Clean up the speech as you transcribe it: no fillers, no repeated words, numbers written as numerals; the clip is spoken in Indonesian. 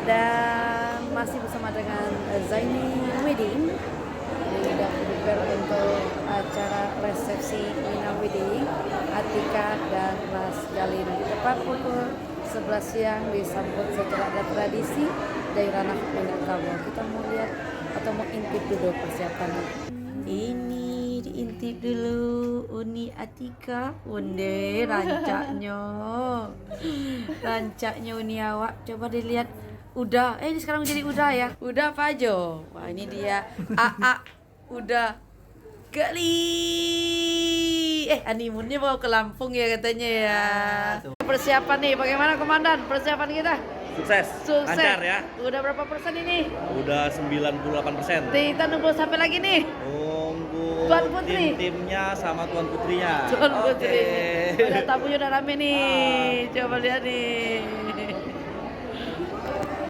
Dan masih bersama dengan Zaini Wedding. Ini sudah prepare untuk acara resepsi Mina Wedding Atika dan Mas Galina. Tepat pukul 11 siang disambut secara adat tradisi dari ranah Minangkabau. Kita mau lihat atau mau intip dulu persiapannya. Ini diintip dulu Uni Atika. Unde rancaknya Uni awak. Coba dilihat. Udah, ini sekarang jadi udah ya. Udah apa aja? Wah, ini dia AA udah Gali. Honeymoonnya bawa ke Lampung ya katanya ya. Persiapan nih, bagaimana Komandan? Persiapan kita? Sukses. Lancar ya. Udah berapa persen ini? Udah 98%. Kita nunggu sampai lagi nih. Tunggu Tuan Putri. timnya sama Tuan Putrinya. Tuan Putri. Udah tamunya udah rame nih. Coba lihat nih.